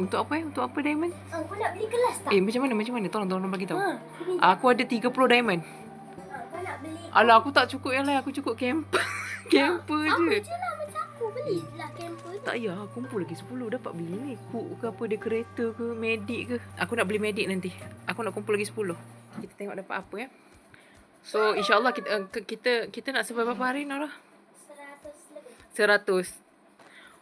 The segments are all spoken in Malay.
Untuk apa Untuk apa diamond? Kau nak beli kelas tak? Macam mana? Tolong bagi tahu. Aku ada 30 diamond. Kau nak beli? Alah, aku tak cukup yang lain. Aku cukup camper. Camper je. Sama je lah macam aku. Belilah camper tu. Tak payah, kumpul lagi 10 dapat beli ni. Cook ke apa, dia kereta ke, medik ke. Aku nak beli medik nanti. Aku nak kumpul lagi 10. Kita tengok dapat apa ya. So, insyaAllah kita nak survive berapa hari, Nora? 100 lebih. 100.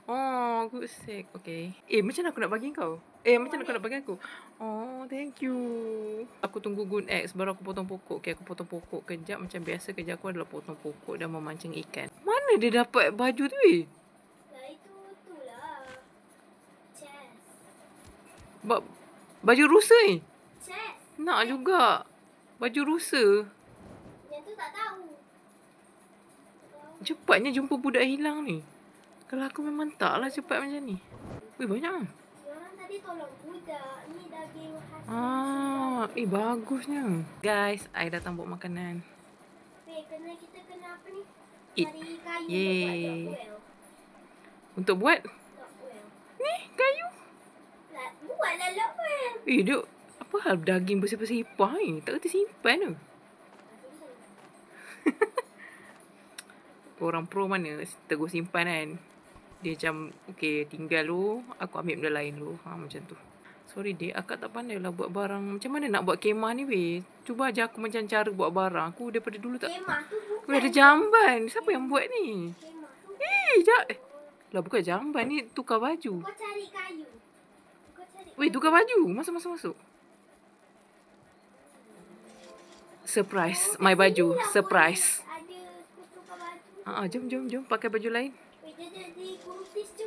Oh, good sake. Okay. Macam mana aku nak bagi kau? Macam mana kau nak bagi aku? Oh, thank you. Aku tunggu Good X baru aku potong pokok. Okay, aku potong pokok kejap. Macam biasa kerja aku adalah potong pokok dan memancing ikan. Mana dia dapat baju tu, Itulah. Chest. Baju rusa ni? Chest. Nak juga. Baju rusa. Yang tu tak tahu. Cepatnya jumpa budak hilang ni. Kalau aku memang taklah cepat macam ni. Banyak lah. Orang tadi tolong budak. Ni daging khas. Bagusnya. Guys, I datang buat makanan. Kita kena apa ni? Eat. Cari kayu Yay. untuk buat Untuk buat? lock well. Ni, kayu. Buatlah lock well. Dia apa hal daging bersepah-sepah ni? Tak kata simpan tu. Orang pro mana tegur simpan kan? Dia macam, okay, tinggal lu, aku ambil benda lain lu. Macam tu. Sorry dek, akak tak pandai lah buat barang. Macam mana nak buat kemah ni weh? Cuba ajar aku macam cara buat barang. Aku daripada dulu tak... Kemah tu bukan. Ada jamban. Siapa yang buat ni? Kemah tu. Lah bukan jamban ni, tukar baju. Kau cari kayu. Weh, tukar baju. Masuk. Surprise. My baju. Surprise. Ada tukar baju. Jom. Pakai baju lain. Dia jadi kurtis tu.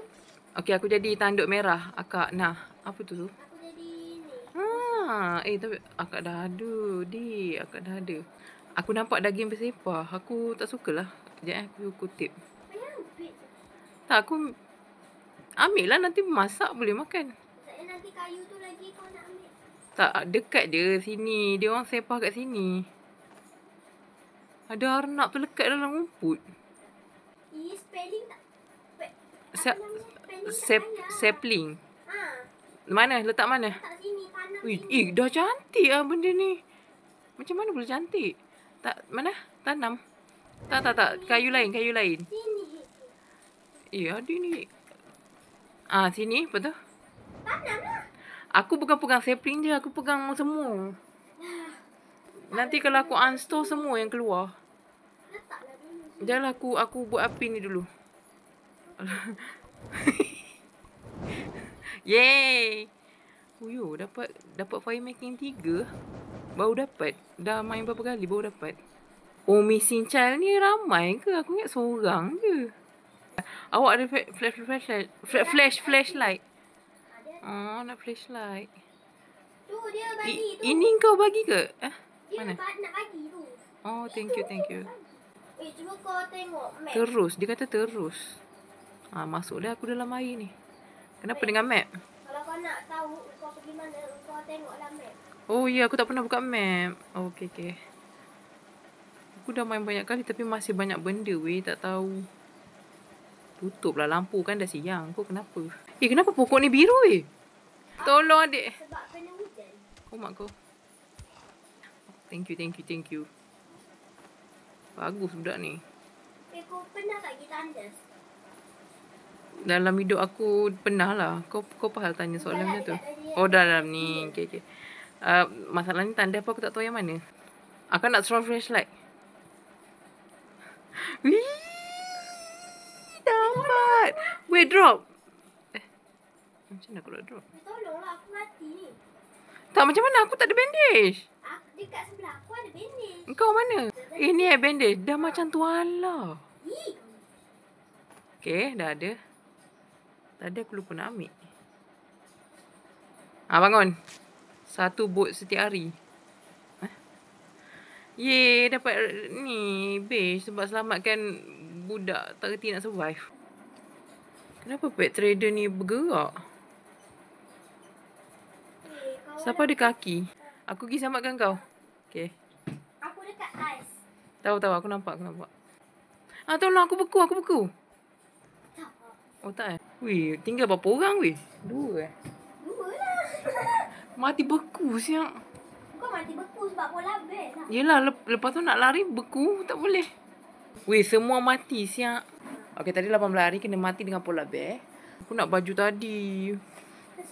Okay, aku jadi tanduk merah. Akak, nah. Apa tu? Aku jadi ni. Tapi akak dah ada. Akak dah ada. Aku nampak daging bersepah. Aku tak sukalah. Sekejap aku kutip. Tak, aku ambil lah. Nanti masak boleh makan. Maksudnya nanti kayu tu lagi kau nak ambil. Tak, dekat je sini. Dia orang sepah kat sini. Ada arnab tu lekat dalam rumput. Spelling tak? Sapling. Mana? Letak mana? Tak sini, tanam. Dah cantik lah benda ni. Macam mana boleh cantik? Tak, mana? Tanam. Tak. Kayu lain. Sini. Ada ni. Sini. Apa tu? Tanam lah. Aku bukan pegang sapling je. Aku pegang semua. Nanti kalau aku uninstall semua yang keluar. Letaklah dulu. Janganlah aku buat api ni dulu. Yeay. Dapat fire making 3. Baru dapat. Dah main berapa kali baru dapat. Missing child ni ramai ke? Aku ingat seorang je. Awak ada flashlight. Nak flashlight. Tu dia bagi tu. Ini kau bagi ke? Mana? Dia nak bagi tu. Thank you. Cuba kau tengok map. Terus. Dia kata terus. Masuk dah aku dalam air ni. Kenapa dengan map? Kalau kau nak tahu kau pergi mana, kau tengoklah map. Aku tak pernah buka map. Okay. Aku dah main banyak kali tapi masih banyak benda weh. Tak tahu. Tutuplah lampu kan dah siang. Kau kenapa? Kenapa pokok ni biru weh? Tolong adik. Sebab kena hujan. Mak kau. Thank you. Bagus budak ni. Kau pernah tak pergi tandas? Dalam hidup aku pernah lah. Kau faham tanya soalan macam tu? Dalam ni. Okay. Masalah ni tanda apa aku tak tahu yang mana. Aku nak strong flashlight. Dapat. Wait, drop. Macam mana aku nak drop? Tolonglah, aku mati ni. Tak, macam mana? Aku tak ada bandage. Dekat sebelah aku ada bandage. Kau mana? Ni bandage. Dah macam tuala. Okay, dah ada. Tadi aku lupa nak ambil. Bangun. 1 bot setiap hari. Dapat ni base sebab selamatkan budak tak kerti nak survive. Kenapa pet trader ni bergerak? Siapa ada kaki? Aku pergi selamatkan kau. Okay. Aku dekat ais. Tahu aku nampak. Tolong aku beku. Tak. Tak tinggal berapa orang weh? 2 2 Mati beku siap. Kau mati beku sebab polar bear lah. Yelah, lepas tu nak lari beku. Tak boleh. Weh, semua mati siap. Okay, tadi 18 hari kena mati dengan polar bear. Aku nak baju tadi.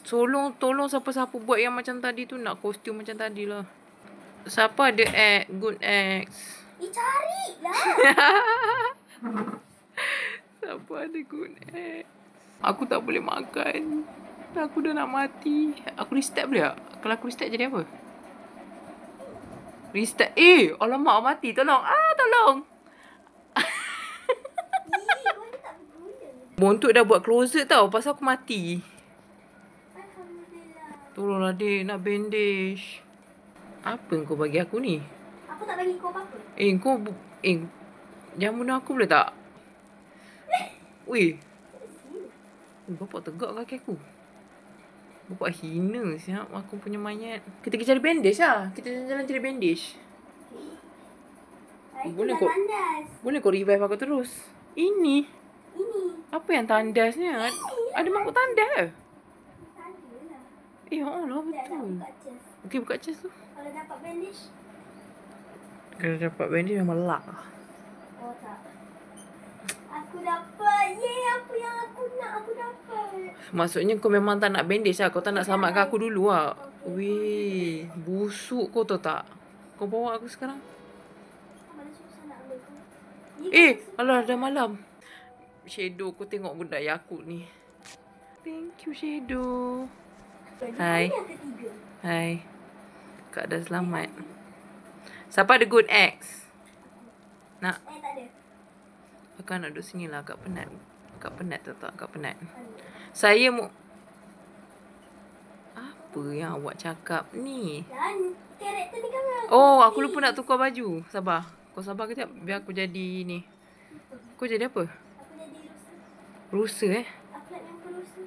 Tolong siapa-siapa buat yang macam tadi tu. Nak kostum macam tadi lah. Siapa ada good X? Carilah. Siapa ada good X? Aku tak boleh makan. Aku dah nak mati. Aku restart boleh tak? Kalau aku restart jadi apa? Restart. Alamak mati. Tolong. Tolong. Kau ni tak berguna. Bontot dah buat closet tau. Pasal aku mati. Alhamdulillah. Tolonglah dek. Nak bandage. Apa yang kau bagi aku ni? Aku tak bagi kau apa-apa. Kau... jangan bunuh aku boleh tak? Weh. Bapak tegak kaki aku. Bapak hina siap aku punya mayat. Kita pergi cari bandage lah. Kita jalan cari bandage. Boleh kau revive aku terus. Ini. Apa yang tandasnya? Ada mangkuk tandas ke? Ya Allah betul. Okey buka chest tu. Kalau dapat bandage. Kalau dapat bandage memang lak. Oh tak. Aku dapat. Apa yang aku nak aku dapat. Maksudnya kau memang tak nak bandage lah. Kau tak nak selamatkan aku dulu lah. Weh, busuk kau tahu tak? Kau bawa aku sekarang. Mana susah nak ambil kau. Alah dah malam. Shadow, kau tengok budak Yakult ni. Thank you Shadow. Hai. Yang ketiga. Hai. Kak dah selamat. Siapa ada good X? Nak? Tak ada. Kakak nak duduk sini lah. Kak penat. Kak penat tak? Kak penat. Saya mau... Apa yang awak cakap ni? Dan karakter ni kan Oh, aku lupa nak tukar baju. Sabar. Kau sabar kejap. Biar aku jadi ni. Kau jadi apa? aku jadi rusa. Rusa Aku nak yang rusa.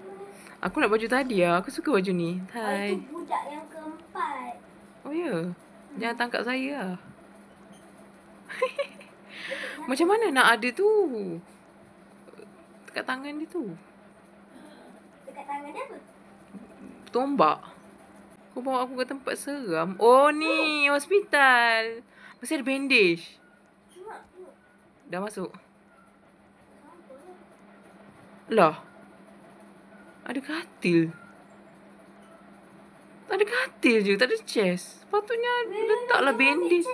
Aku nak baju tadi lah. Aku suka baju ni. Hai. Itu budak yang keempat. Oh ya? Jangan tangkap saya lah. Macam mana nak ada tu? Dekat tangan dia tu. Dekat tangan dia apa? Tombak. Kau bawa aku ke tempat seram. Oh ni, hospital. Mesti ada bandage. Tengok. Dah masuk. Lah. Ada katil. Ada katil je, tak ada chest. Patutnya letaklah bandage.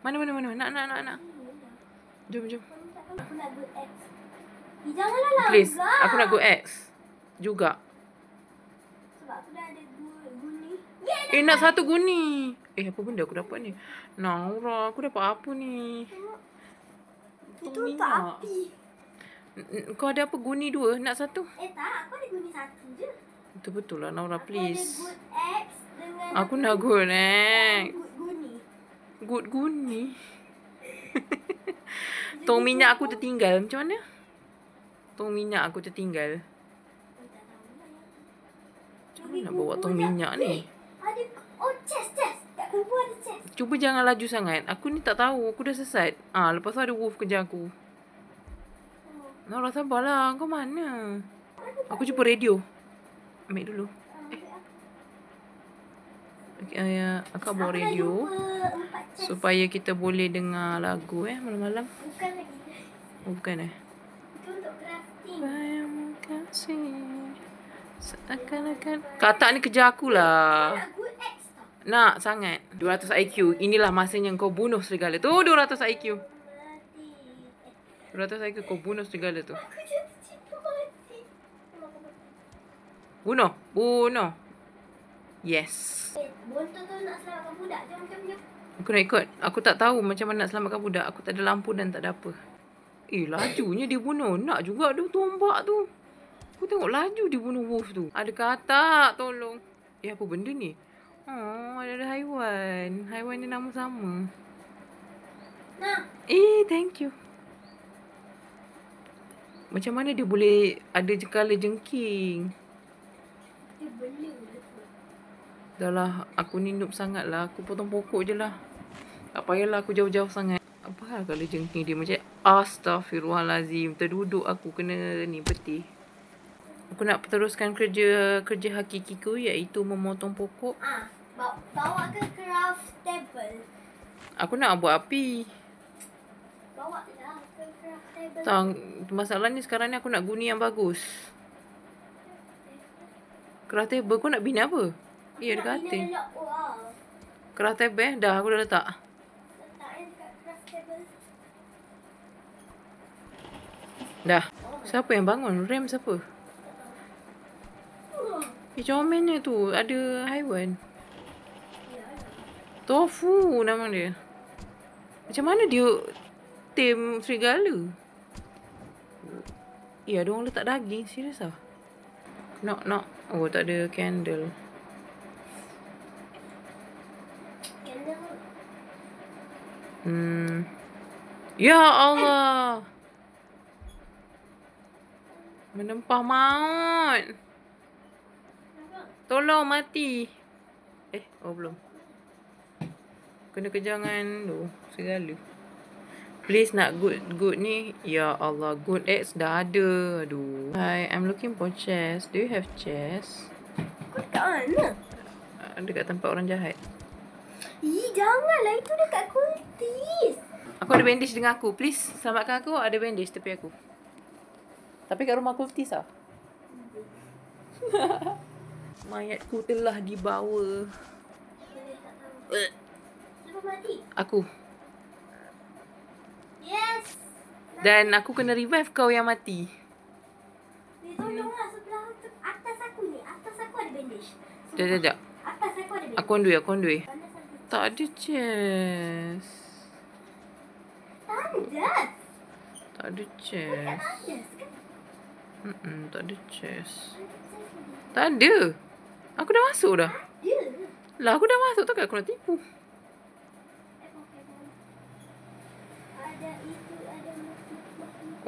Mana. Nak. Jom. Aku nak good X. Janganlah langgar. Please, aku nak go X. Juga. Sebab aku dah ada guni. Nak satu guni. Apa benda aku dapat ni? Naura, aku dapat apa ni? Itu untuk api. Kau ada apa? Guni 2? Nak satu? Tak. Aku ada guni 1 je. Itu betul lah Naura, please. Aku ada good X dengan... Aku nak good X. Good guni. Good guni. Tong minyak aku tertinggal. Macam mana? Tong minyak aku tertinggal. Macam mana nak bawa tong minyak ni? Ada... Oh, chest. Kat kubur ada chest. Cuba jangan laju sangat. Aku ni tak tahu. Aku dah sesat. Lepas tu ada wolf kejar aku. Naura, sabarlah. Kau mana? Aku jumpa radio. Ambil dulu. Okay, akak bawa radio. Supaya kita boleh dengar lagu malam-malam. Bukan lagi. Bukan Itu untuk crafting. Bayang kasih seakan-akan. Katak ni kerja aku lah. Nak good X tau. Nak sangat. 200 IQ. Inilah masanya kau bunuh serigala tu. 200 IQ. 200 IQ kau bunuh serigala tu. Aku jatuh cinta mati. Bunuh. Yes. Bontot tu nak selamatkan budak. Jom. Aku nak ikut. Aku tak tahu macam mana nak selamatkan budak. Aku tak ada lampu dan tak ada apa. Lajunya dia bunuh. Nak juga tu tombak tu. Aku tengok laju dia bunuh wolf tu. Ada katak. Tolong. Apa benda ni? Oh, ada haiwan. Haiwan ni nama sama. Nah. Thank you. Macam mana dia boleh ada kala jengking? Dia bela. Dah lah, aku ni noob sangat lah. Aku potong pokok je lah. Tak payahlah aku jauh-jauh sangat. Apa hal kalau jengking dia macam... Astaghfirullahalazim. Terduduk aku kena ni peti. Aku nak teruskan kerja hakikiku, iaitu memotong pokok. Bawa ke craft table. Aku nak buat api. Bawa lah ke craft table. Masalah ni sekarang ni aku nak guni yang bagus. Craft table kau nak bina apa? Ada katil. Craft table dah aku dah letak. Letak dekat craft table. Dah. Siapa yang bangun? Rem siapa? Comelnya tu ada haiwan. Tofu nama dia. Macam mana dia tim serigala? Ya, dia orang letak daging. Serius ah? Nak. Oh, tak ada candle. Ya Allah. Menempah maut. Tolong mati. Belum. Kena kejangan tu segala. Please nak good ni. Ya Allah, good eggs dah ada. Aduh. Hi, I'm looking for chest. Do you have chest? Kau dekat mana? Dekat tempat orang jahat. Janganlah, itu dekat kultis. Aku ada bandage dengan aku. Please, selamatkan aku. Ada bandage tepi aku. Tapi kat rumah kultis lah. Mayatku telah dibawa. Siapa mati? Aku. Yes. Dan aku kena revive kau yang mati. Tolonglah sebelah atas aku ni. Atas aku ada bandage. Sekejap. Atas aku ada bandage. Aku on the way. Tak ada chest. Tak ada chest. Tak ada chest. Tak ada. Aku dah masuk dah. Lah aku dah masuk, takkan aku nak tipu.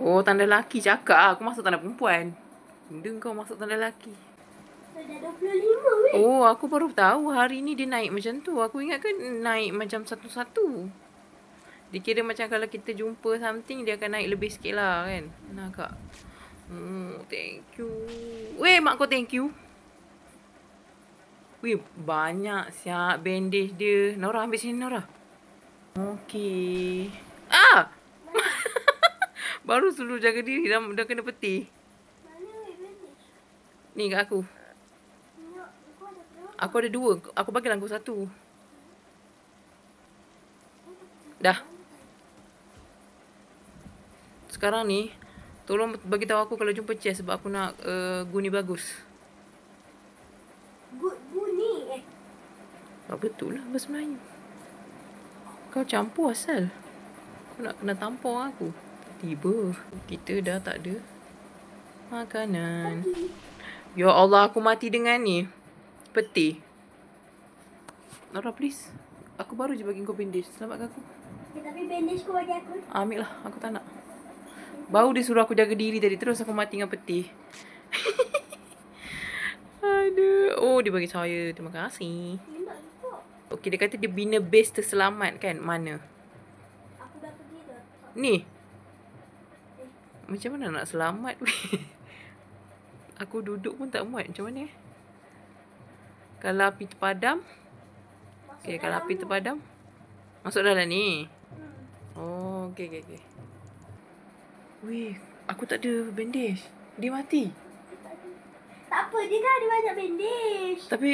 Oh, tanda laki cakap. Aku masuk tanda perempuan. Benda kau masuk tanda laki. Dah 25 weh. Oh, aku baru tahu hari ni dia naik macam tu. Aku ingat kan naik macam satu-satu. Dia kira macam kalau kita jumpa something, dia akan naik lebih sikit lah kan. Nah kak. Thank you. Weh, mak kau thank you. Weh, banyak siap bandage dia. Nora, ambil sini Nora. Okey. Baru suruh jaga diri, dah kena peti. Ni kat aku. Aku ada 2. Aku bagilah kau 1. Dah. Sekarang ni, tolong bagi tahu aku kalau jumpa chest sebab aku nak guni bagus. Guni Betul lah bahasa Melayu. Kau campur asal. Kau nak kena tampung aku. Tiba kita dah tak ada makanan. Ya Allah, aku mati dengan ni peti. Nora please. Aku baru je bagi kau bandage. Selamatkan aku. Tapi bandage kau bagi aku. Ambil lah. Aku tak nak. Baru dia suruh aku jaga diri tadi. Terus aku mati dengan peti. Aduh. Oh, dia bagi saya. Terima kasih. Okey, dia kata dia bina base terselamat kan. Mana? Aku dah pergi dah. Ni. Macam mana nak selamat? Aku duduk pun tak muat. Macam mana? Kalau api terpadam. Okay, kalau api terpadam. Masuk dalam ni. Oh, okay. Weh, aku tak ada bandage. Dia mati. Tak apa, dia dah ada banyak bandage. Tapi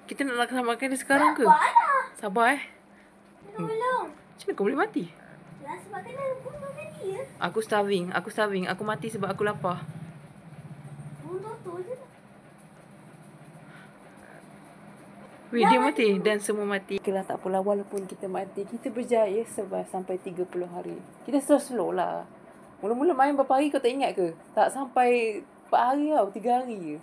kita nak selamatkan dia sekarang ke? Sabar Tolong. Macam mana kau boleh mati? Lah sebab kena bunuh dia. Aku starving. Aku mati sebab aku lapar. Bunuh tu je. Weh, dia mati. Dan semua mati. Okeylah, tak apalah. Walaupun kita mati, kita berjaya survive sampai 30 hari. Kita slow lah. Mula-mula main berapa hari kau tak ingat ke? Tak sampai 4 hari tau. 3 hari je.